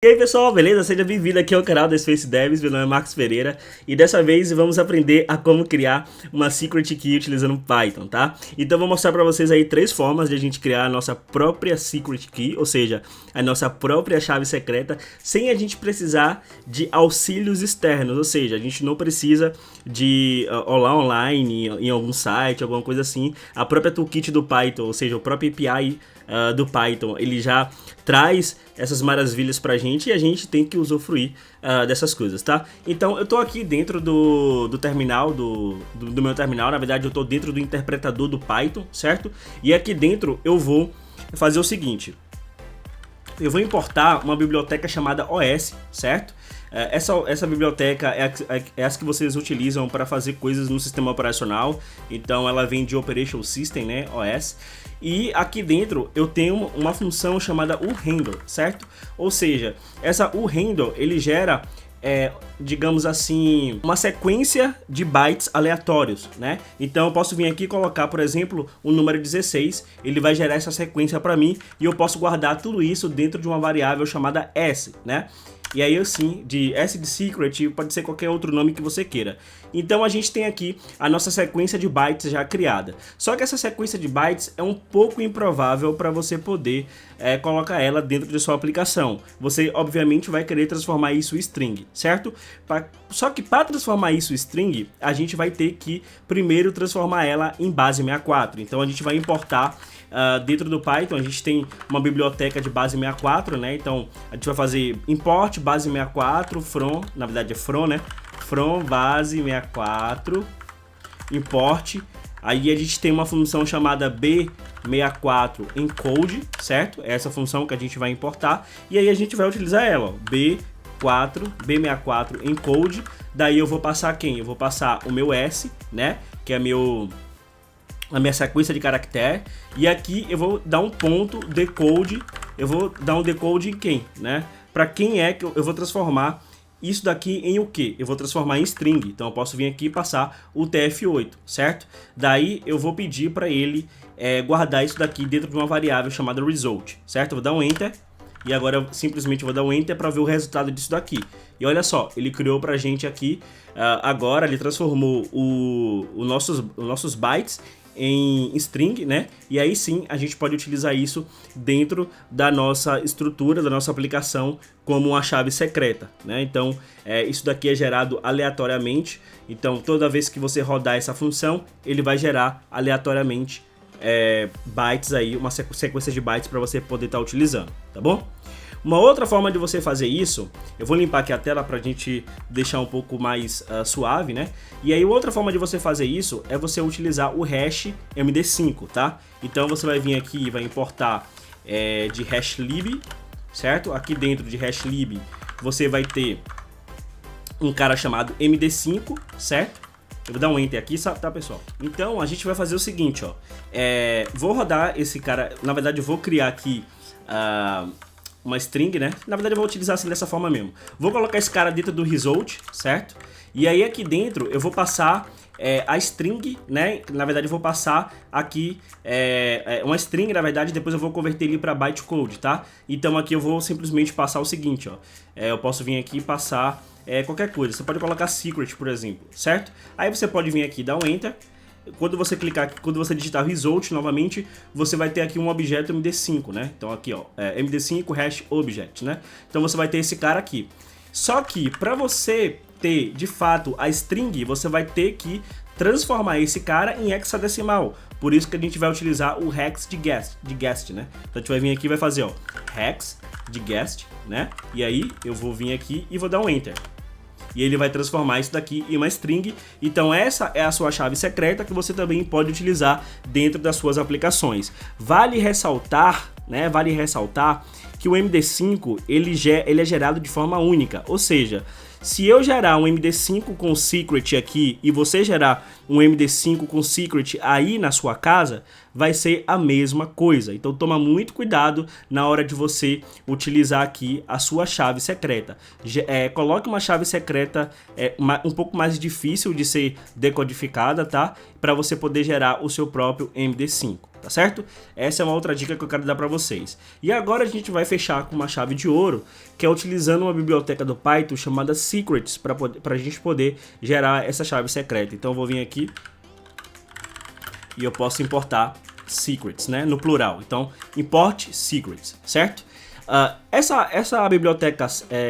E aí pessoal, beleza? Seja bem-vindo aqui ao canal da Space Devs, meu nome é Marcos Pereira e dessa vez vamos aprender a como criar uma Secret Key utilizando Python, tá? Então vou mostrar para vocês aí 3 formas de a gente criar a nossa própria Secret Key, ou seja, a nossa própria chave secreta, sem a gente precisar de auxílios externos, ou seja, a gente não precisa de olhar online em algum site, alguma coisa assim. A própria toolkit do Python, ou seja, o próprio API do Python, ele já traz essas maravilhas pra gente e a gente tem que usufruir dessas coisas, tá? Então eu tô aqui dentro do terminal, do meu terminal, na verdade eu tô dentro do interpretador do Python, certo? E aqui dentro eu vou fazer o seguinte, eu vou importar uma biblioteca chamada OS, certo? Essa biblioteca é essa que vocês utilizam para fazer coisas no sistema operacional, então ela vem de Operating System, né, OS. E aqui dentro eu tenho uma função chamada uRandle, certo? Ou seja, essa uRandle ele gera, digamos assim, uma sequência de bytes aleatórios, né? Então eu posso vir aqui e colocar, por exemplo, o número 16, ele vai gerar essa sequência para mim e eu posso guardar tudo isso dentro de uma variável chamada S, né? E aí assim, de S de secret, pode ser qualquer outro nome que você queira. Então a gente tem aqui a nossa sequência de bytes já criada. Só que essa sequência de bytes é um pouco improvável para você poder colocar ela dentro de sua aplicação. Você obviamente vai querer transformar isso em string, certo? Só que para transformar isso em string, a gente vai ter que primeiro transformar ela em base 64. Então a gente vai importar dentro do Python, a gente tem uma biblioteca de base 64, né? Então a gente vai fazer import base 64 from, na verdade é from, né? From base 64 import. Aí a gente tem uma função chamada b64 encode, certo? É essa função que a gente vai importar e aí a gente vai utilizar ela, ó, b64 encode. Daí eu vou passar quem? Eu vou passar o meu S, né? Que é a minha sequência de caractere, e aqui eu vou dar um ponto decode, eu vou dar um decode em quem, né? Para quem é que eu vou transformar isso daqui em o que? Eu vou transformar em string, então eu posso vir aqui e passar o TF8, certo? Daí eu vou pedir para ele guardar isso daqui dentro de uma variável chamada result, certo? Eu vou dar um enter, e agora eu simplesmente vou dar um enter para ver o resultado disso daqui. E olha só, ele criou pra gente aqui, agora ele transformou os nossos bytes em string, né? E aí sim a gente pode utilizar isso dentro da nossa estrutura, da nossa aplicação como uma chave secreta, né? Então isso daqui é gerado aleatoriamente, então toda vez que você rodar essa função, ele vai gerar aleatoriamente bytes aí, uma sequência de bytes para você poder estar utilizando, tá bom? Uma outra forma de você fazer isso, eu vou limpar aqui a tela para a gente deixar um pouco mais suave, né? E aí outra forma de você fazer isso é você utilizar o hash MD5, tá? Então você vai vir aqui e vai importar de hashlib, certo? Aqui dentro de hashlib você vai ter um cara chamado MD5, certo? Eu vou dar um enter aqui, tá pessoal? Então a gente vai fazer o seguinte, ó. Vou rodar esse cara, na verdade eu vou criar aqui uma string, né? Na verdade eu vou utilizar assim dessa forma mesmo. Vou colocar esse cara dentro do result, certo? E aí aqui dentro eu vou passar a string, né? Na verdade eu vou passar aqui uma string, na verdade, depois eu vou converter ele para bytecode, tá? Então aqui eu vou simplesmente passar o seguinte, ó. Eu posso vir aqui e passar qualquer coisa. Você pode colocar secret, por exemplo, certo? Aí você pode vir aqui e dar um enter. Quando você clicar aqui, quando você digitar result novamente, você vai ter aqui um objeto MD5, né? Então aqui, ó, MD5 hash object, né? Então você vai ter esse cara aqui. Só que para você ter de fato a string, você vai ter que transformar esse cara em hexadecimal. Por isso que a gente vai utilizar o hex de guest, né? Então a gente vai vir aqui e vai fazer, ó, hex de guest, né? E aí eu vou vir aqui e vou dar um enter. E ele vai transformar isso daqui em uma string. Então essa é a sua chave secreta que você também pode utilizar dentro das suas aplicações. Vale ressaltar, né? Vale ressaltar que o MD5 ele é gerado de forma única, ou seja, se eu gerar um MD5 com secret aqui e você gerar um MD5 com secret aí na sua casa, vai ser a mesma coisa. Então toma muito cuidado na hora de você utilizar aqui a sua chave secreta. Coloque uma chave secreta um pouco mais difícil de ser decodificada, tá? Para você poder gerar o seu próprio MD5. tá certo? Essa é uma outra dica que eu quero dar para vocês. E agora a gente vai fechar com uma chave de ouro, que é utilizando uma biblioteca do Python chamada Secrets, para a gente poder gerar essa chave secreta. Então eu vou vir aqui e eu posso importar secrets, né, no plural. Então, import secrets, certo? Essa biblioteca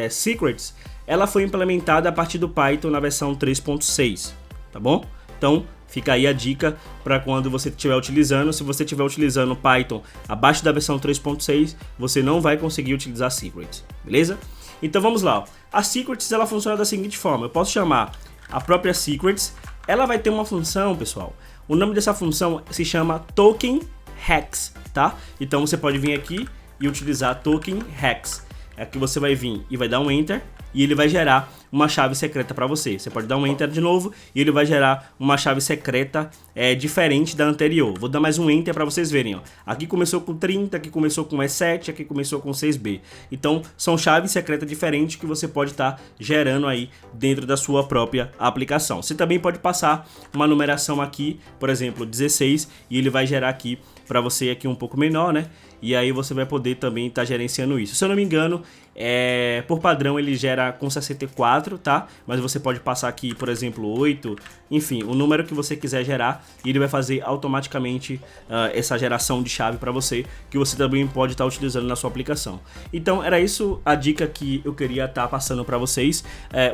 secrets, ela foi implementada a partir do Python na versão 3.6, tá bom? Então, fica aí a dica para quando você estiver utilizando. Se você estiver utilizando Python abaixo da versão 3.6, você não vai conseguir utilizar secrets, beleza? Então vamos lá. A secrets, ela funciona da seguinte forma: eu posso chamar a própria secrets, ela vai ter uma função, pessoal. O nome dessa função se chama token hex, tá? Então você pode vir aqui e utilizar token hex. Aqui você vai vir e vai dar um enter e ele vai gerar uma chave secreta para você. Você pode dar um enter de novo e ele vai gerar uma chave secreta diferente da anterior. Vou dar mais um enter para vocês verem, ó. Aqui começou com 30, aqui começou com E7, aqui começou com 6B. Então são chaves secretas diferentes que você pode estar gerando aí dentro da sua própria aplicação. Você também pode passar uma numeração aqui, por exemplo, 16, e ele vai gerar aqui para você aqui um pouco menor, né? E aí você vai poder também estar gerenciando isso. Se eu não me engano, por padrão ele gera com 64, tá? Mas você pode passar aqui, por exemplo, 8, enfim, o número que você quiser gerar, e ele vai fazer automaticamente essa geração de chave para você, que você também pode estar utilizando na sua aplicação. Então era isso a dica que eu queria estar passando para vocês.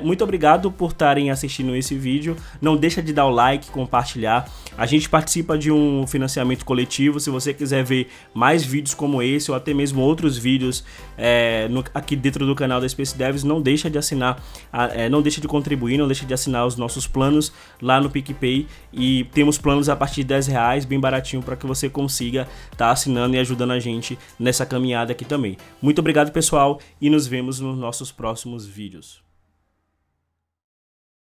Muito obrigado por estarem assistindo esse vídeo. Não deixa de dar o like, compartilhar. A gente participa de um financiamento coletivo. Se você quiser ver mais vídeos como esse ou até mesmo outros vídeos aqui dentro do canal da Space Devs, não deixa de assinar, não deixa de contribuir, não deixa de assinar os nossos planos lá no PicPay, e temos planos a partir de R$10, bem baratinho, para que você consiga estar assinando e ajudando a gente nessa caminhada aqui também. Muito obrigado, pessoal, e nos vemos nos nossos próximos vídeos.